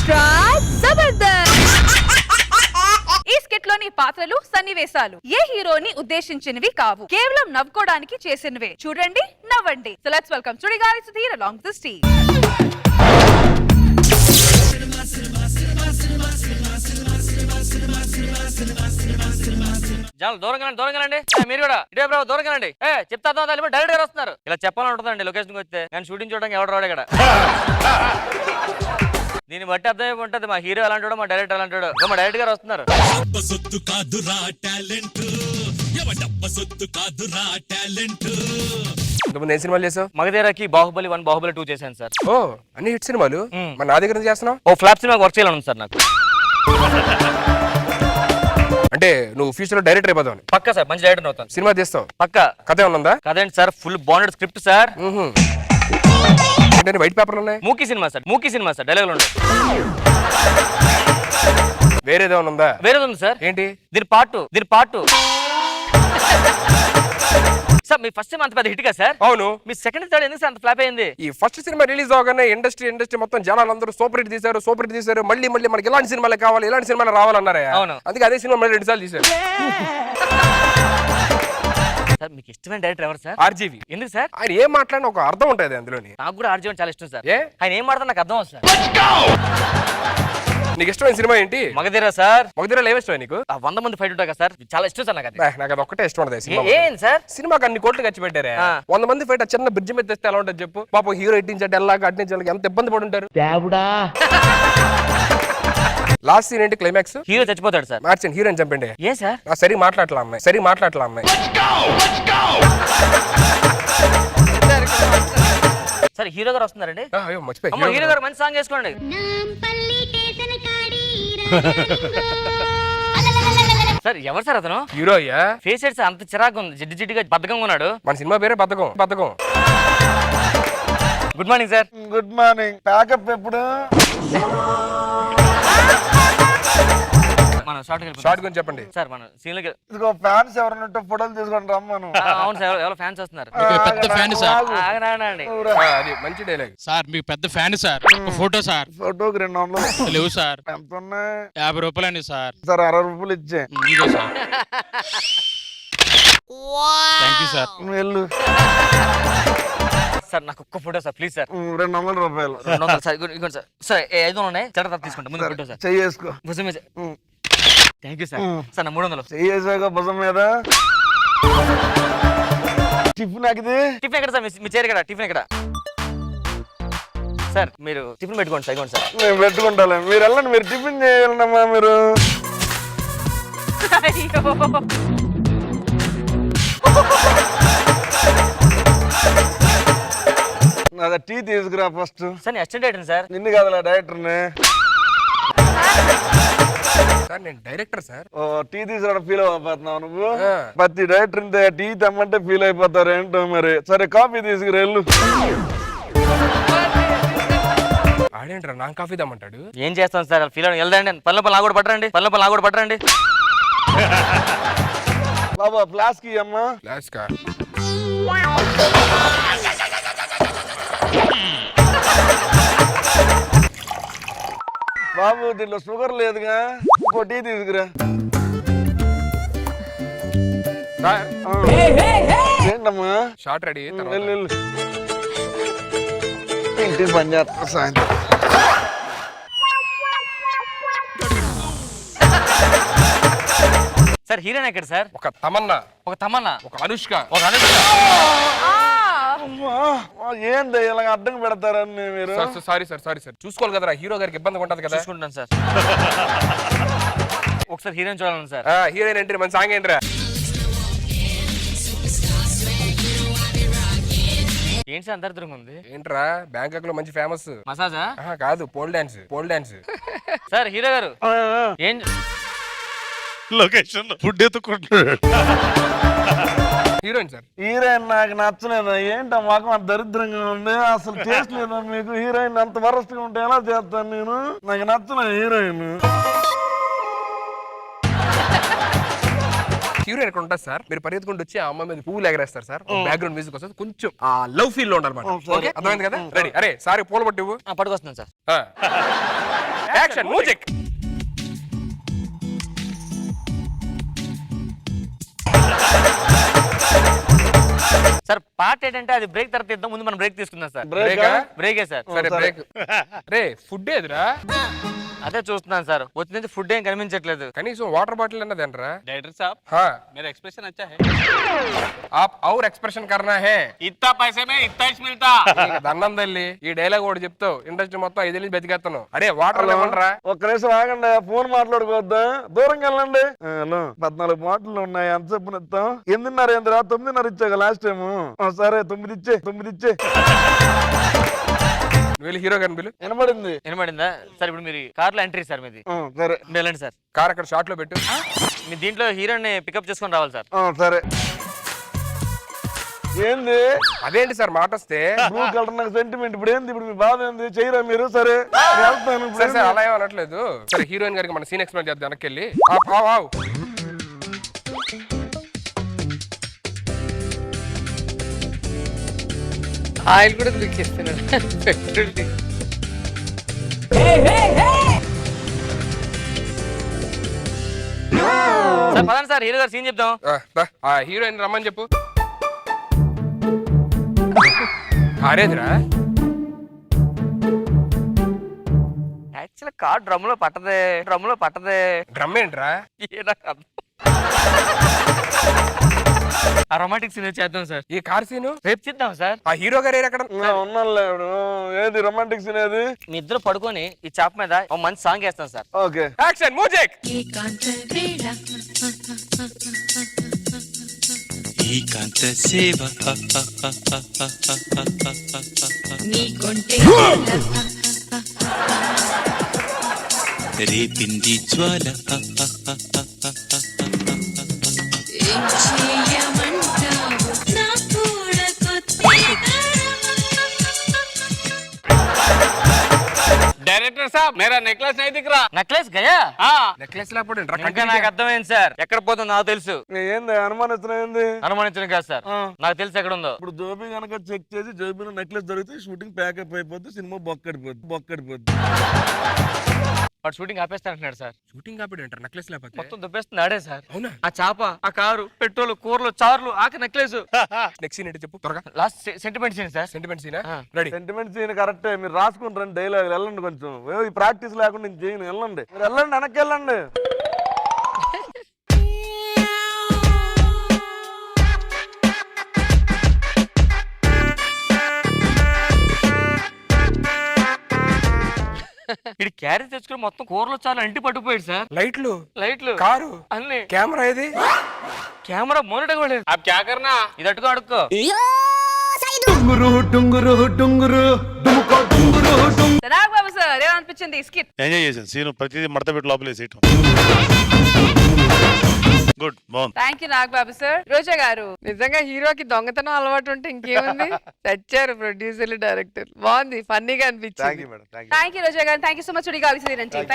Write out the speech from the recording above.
Extra Jabardasth. ఈ skit లోని పాత్రలు సన్నివేశాలు ఏ హీరోని ఉద్దేశించినవి కావు, కేవలం నవ్వుకోవడానికి చేసినవే. చూడండి, నవ్వండి. So let's welcome Sudigali Sudheer along the stage. దూరంగానండి మీరు కూడా ఇదే బ్రో దూరంగానండి. చెప్తా డైరెక్ట్ గారు వస్తున్నారు. ఇలా చెప్పాలని ఉంటుందండి లొకేషన్ వస్తే. నేను షూటింగ్ చూడడానికి ఎవడు రాడు ఇక్కడ. దీన్ని బట్టి అర్థమై ఉంటది మా హీరో ఎలాంటి మా డైరెక్టర్ ఎలాంటి మా డైరెక్టర్ గారు వస్తున్నారు. సినిమాలు చేసావు? మగధీరకి బాహుబలి 1 బాహుబలి 2 చేశాను సార్. ఓ అన్ని హిట్ సినిమాలు. మరి నా దగ్గర చేస్తున్నావు? ఓ ఫ్లాప్ సినిమా వర్క్ చేయాలని సార్ నాకు. అంటే నువ్వు ఫ్యూచర్ లో డైరెక్టర్ అయిపోతావు? పక్కా సార్, మంచి డైరెక్టర్ అవుతాను. సినిమా తీస్తావు పక్కా. కథ ఏమన్నా? కథ ఏంటి sir? Full bonded script sir. ఏంటంటే వైట్ పేపర్లు ఉన్నాయి. మూకీ సినిమా సార్ డైలాగులు ఉన్నాయి. వేరేదేమన్నా ఉందా? వేరేది ఉంది సార్. ఏంటి? దీని పార్ట్ సార్. మీ ఫస్ట్ సినిమా అంత పెద్ద హిట్ గా సార్. అవును. మీ సెకండ్ థర్డ్ ఎందుకు సార్ అంత ఫ్లాప్ అయింది? ఈ ఫస్ట్ సినిమా రిలీజ్ అవగానే ఇండస్ట్రీ మొత్తం జనాలందరూ సూపర్ హిట్ తీశారు. మళ్ళీ మనకి ఇలాంటి సినిమాలు కావాలి, ఇలాంటి సినిమాలు రావాలన్నారా? అవును. అందుకే అదే సినిమా మళ్ళీ 2 సార్లు తీశారు. సార్ మీకు ఇష్టమైన డైరెక్టర్ ఎవరు సార్? ఆర్జీవి. ఎందుకు సార్? ఆయన ఏం మాట్లాడినా ఒక అర్థం ఉంటుంది అందులోని. నాకు కూడా ఆర్జీవి చాలా ఇష్టం సార్. ఏ ఆయన ఏం మాట్లాడినా నాకు అర్థం అవుతుంది సార్. నీకు ఇష్టమైన సినిమా ఏంటి? మగధీర సార్. మగధీరలో ఏమి ఇష్టం నీకు? 100 మంది ఫైట్ ఉంటాయి సార్, చాలా ఇష్టం సార్ నాకు. నాకు అది ఒక్కటే ఇష్టం ఉంటుంది సినిమా. ఏం సార్? సినిమాకి అన్ని కోట్లు ఖర్చు పెట్టారే. 100 మంది ఫైట్ చిన్న బ్రిడ్జ్ మీద తెస్తే ఎలా ఉంటుంది చెప్పు? పాపం హీరో ఇట్టించాడు ఎలాగా అట్టించాలి, ఎంత ఇబ్బంది పడి ఉంటారు. లాస్ట్ సీన్ ఏంటి? క్లైమాక్స్ హీరో చచ్చిపోతాడు సార్. మార్చండి, హీరోని చంపండి. ఏ సార్? సరి మాట్లాడలా అమ్మాయి. సార్ హీరో గారు వస్తున్నారండి. మర్చిపోయి హీరో గారు మంచి సాంగ్ వేసుకోండి. సార్ ఎవరు సార్ అతను? హీరో అయ్యా. ఫేస్ సార్ అంత చిరాకు ఉంది, జిడ్డుగా బద్ధకంగా ఉన్నాడు. మన సినిమా పేరే బద్ధకం. Good morning sir. Good morning. Packup ఎప్పుడు? మన షార్ట్ గురించి చెప్పండి సార్. మన సీన్ లోకి ఇదిగో ఫ్యాన్స్ ఎవరైనా ఫోటోలు తీసుకొని రమ్మను. అవును సార్, ఎవరో ఫ్యాన్స్ వస్తున్నారు. పెద్ద ఫ్యాన్ సార్. ఆగనండి. అది మంచి డైలాగ్ సార్ మీకు పెద్ద ఫ్యాన్ సార్. ఒక ఫోటో సార్. ఫోటోకి 200 లేవు సార్. ఎంత ఉన్నాయి? 50 రూపాయలండి సార్. సార్ 60 రూపాయలు ఇచ్చే. ఇదిగో సార్. Thank you sir. నువ్వు వెళ్ళు సార్. నాకు ఒక్క ఫోటో సార్ ప్లీజ్ సార్. 200 రూపాయలు. 200 సార్. ఇదిగోండి సార్. సార్ 500 ఉన్నాయి, చట్టం తీసుకుంటా. ముందు ఫోటో సార్. చెయ్యేసుకో. Thank you sir. సార్ నా 300. చెయ్యేసాక భుజం మీద. టిఫిన్ ఆకిది. టిఫిన్ ఎక్కడ సార్? మీ చైర్ ఎక్కడ? టిఫిన్ ఎక్కడ సార్? మీరు టిఫిన్ పెట్టుకోండి సార్. ఇవ్వండి సార్. నేను పెట్టుకుంటాను, మీరు వెళ్ళండి. మీరు టిఫిన్ చేయాలమ్మా మీరు. అదే టీ తీసుకురా ఫస్ట్. సార్ నేను అసిస్టెంట్ డైరెక్టర్ సార్. నిన్ను కాదు డైరెక్టర్ని. సార్ నేను డైరెక్టర్ సార్. ఓ టీ తీసుకురా ఫీల్ అయిపోతున్నావు నువ్వు? ప్రతి డైరెక్టర్ టీ తెమ్మంటే ఫీల్ అయిపోతారు ఏంటో మరి. సరే కాఫీ తీసుకురా వెళ్ళు. ఆడేంట్రా నా కాఫీ దమ్మంటాడు? ఏం చేస్తాను సార్? ఫీల్ అవ్వండి, వెళ్దండి. పనుల నాకు కూడా పట్టరండి. బాబా ఫ్లాస్క్ అమ్మా. లాస్కా బాబు దీంట్లో షుగర్ లేదుగా, ఇంకో టీ తీసుకురా. ఏంటమ్మా? Short ready. వెళ్ళు ఇంటికి పని చేస్తా సాయంత్రం. సార్ హీరోయిన్ ఎక్కడ సార్? ఒక తమన్నా, ఒక అనుష్క. ఏంది ఇలా అడ్డం పెడతారని మీరు? సారీ సార్ చూసుకోవాలి కదరా, హీరో గారికి ఇబ్బంది ఉంటది కదా. చూసుకుంటాను సార్. ఒకసారి హీరోయిన్ చూడాలని సార్. హీరోయిన్ ఏంటి? మన సాంగ్ ఏంట్రా? ఏంటి సార్ అంతర్దూరంగా ఉంది? ఏంట్రా బ్యాంకాక్ లో మంచి ఫేమస్ మసాజా? కాదు, పోల్ డాన్స్. సార్ హీరో గారు ఏం లొకేషన్ ఫుడ్ ఎత్తుకుంటున్నాడు. Heroine sir. హీరోయిన్ నాకు నచ్చలేదు. ఏంటో మాకు అంత దరిద్రంగా ఉంది, అసలు టేస్ట్ లేదా మీకు? హీరోయిన్ అంత వరస్ట్ గా ఉంటే ఎలా చేస్తాను నేను? నాకు నచ్చలేదు హీరోయిన్. హీరోయిన్ ఎక్కడ ఉంటుంది సార్? మీరు పరిగెత్తుకుంటూ వచ్చి ఆ అమ్మాయి మీద పువ్వులు ఎగరేస్తారు సార్. బ్యాక్గ్రౌండ్ మ్యూజిక్ వస్తుంది, కొంచెం లవ్ ఫీల్ లో ఉండాలన్నమాట. ఓకే అర్థమైంది కదా? రెడీ. అరే సారీ పూల పట్టు పట్టుకొస్తున్నాను సార్. Action music. సార్ పాట ఏంటంటే అది బ్రేక్ తర్వాత ఇద్దాం, ముందు మనం బ్రేక్ తీసుకుందాం సార్. బ్రేక్ బ్రేకే సార్. సరే బ్రేక్. రే ఫుడ్ ఏదిరా? అదే చూస్తున్నాను సార్, వచ్చి నుంచి ఫుడ్ ఏం కనిపించట్లేదు. కనీసం వాటర్ బాటిల్ అన్నది అనరా? डायरेक्टर साहब हाँ मेरा एक्सप्रेशन अच्छा है. आप और एक्सप्रेशन करना है. इतना पैसे में इतना ही मिलता. నీకు దండం తల్లి, ఈ డైలాగ్ ఒకటి చెప్తావు ఇండస్ట్రీ మొత్తం 5 ఏళ్ళు బతికేస్తాను. అరే వాటర్ ఇవ్వండిరా. ఒక్క నిమిషం ఆగండి, ఫోన్ మాట్లాడుకోవద్దా, దూరంగా వెళ్ళండి. హలో 14 బాటిల్ ఉన్నాయి, ఎంత చెప్పు ఇస్తాం? 8:30 ఏందిరా? 9:30 ఇచ్చాక లాస్ట్ టైం. సరే 9 ఇచ్చే. వీళ్ళు హీరో గారిని పిలు. వినపడింది. వినబడిందా సార్? ఇప్పుడు మీరు కార్ లో ఎంట్రీ సార్ మీది. సరే వెళ్ళండి సార్. కార్ అక్కడ షార్ట్ లో పెట్టు. మీ దీంట్లో హీరోయిన్ పికప్ చేసుకొని రావాలి సార్. సరే. ఏంది అదేంటి సార్ మాట వస్తే? బ్లూ కలర్ నాకు సెంటిమెంట్. ఇప్పుడు ఏంది, ఇప్పుడు మీ బాధ ఏంది? చేయరా మీరు? సరే వెళ్తాను. సరే సార్ అలా ఏమీ అనట్లేదు. సరే హీరోయిన్ గారికి మన సీన్ ఎక్స్ప్లెయిన్ చేద్దాం. వెనక్కి వెళ్ళి ఆవ్. ఆయిల్ కూడా దుక్కిస్తున్నాడు పెట్రోల్. సార్ పదండి సార్, హీరో గారు సీన్ చెప్దాం. ఆ హీరోయిన్ రమ్మని చెప్పు. అరేదిరా యాక్చువల్ కార్ డ్రమ్ లో పట్టదే. డ్రమ్ ఏంట్రా? ఆ రొమాంటిక్ సీన్ చేద్దాం సార్. ఈ కార్ సీను రేపు చేద్దాం సార్. ఆ హీరో గారు ఎక్కడ? ఉన్నానులే. ఏది రొమాంటిక్ సీన్ ఏది? మీ ఇద్దరు పడుకొని ఈ చాప్ మీద ఒక మంచి సాంగ్ వేస్తాం సార్. Okay action music. ఏకాంత సేవ రేపింది జ్వాల डायरेक्टर साहब मेरा नेकलेस नहीं दिख रहा. నెక్లెస్ గయా? నెక్లెస్ లేకపోతే ఇంకా నాకు అర్థమైంది సార్. ఎక్కడ పోతుందో నాకు తెలుసు. ఏంది అనుమానిస్తున్నా? ఏంది అనుమానించడం కాదు సార్, నాకు తెలుసు ఎక్కడ ఉందో. ఇప్పుడు జోబీ కనుక చెక్ చేసి జోబీలో నెక్లెస్ దొరికితే షూటింగ్ ప్యాకప్ అయిపోద్ది, సినిమా బొక్కడిపోద్ది. వాడు షూటింగ్ ఆపేస్తానంటున్నాడు సార్. షూటింగ్ ఆపేడు అంటారు నెక్లెస్ లేకపోతే. మొత్తం దుబ్బేస్తుంది ఆడే సార్. అవునా? ఆ చాప, ఆ కారు, పెట్రోల్, కూరలు, చార్లు, ఆక నెక్లెస్. నెక్స్ట్ సీన్ ఏంటి చెప్పు త్వరగా. Last sentiment scene sir. Sentiment సీనా? ఆ. రెడీ. సెంటిమెంట్ సీన్ కరెక్టే. మీరు రాసుకుని రండి డైలాగ్. వెళ్ళండి కొంచెం, ఈ ప్రాక్టీస్ లేకుండా నేను చేయను. వెళ్ళండి, మీరు వెళ్ళండి, వెనక్కి వెళ్ళండి. ఇది క్యారేజ్ తెచ్చుకుని మొత్తం కూరలు చాలా అంటి పట్టుకుపోయాడు సార్. లైట్లు, కారు కారు, అన్ని, కెమెరా ఇది. కెమెరా మోనిటర్ కూడా లేదు. अब क्या करना? ఇది అట్టుకో అడుక్కో. నాగబాబు సార్ ఏమనిపించింది ఈ స్కిట్? ఎంజాయ్ చేశాను సీను, ప్రతిదీ మడత పెట్టి లోపల వేసేయటం. గుడ్, బాగుంది. Thank you Nagababu sir. Roja గారు నిజంగా హీరోకి దొంగతనం అలవాటు ఉంటే ఇంకేముంది, చచ్చారు ప్రొడ్యూసర్లు డైరెక్టర్. బాగుంది, ఫన్నీగా అనిపించింది. Thank you madam. Thank you Roja గారు. Thank you so much.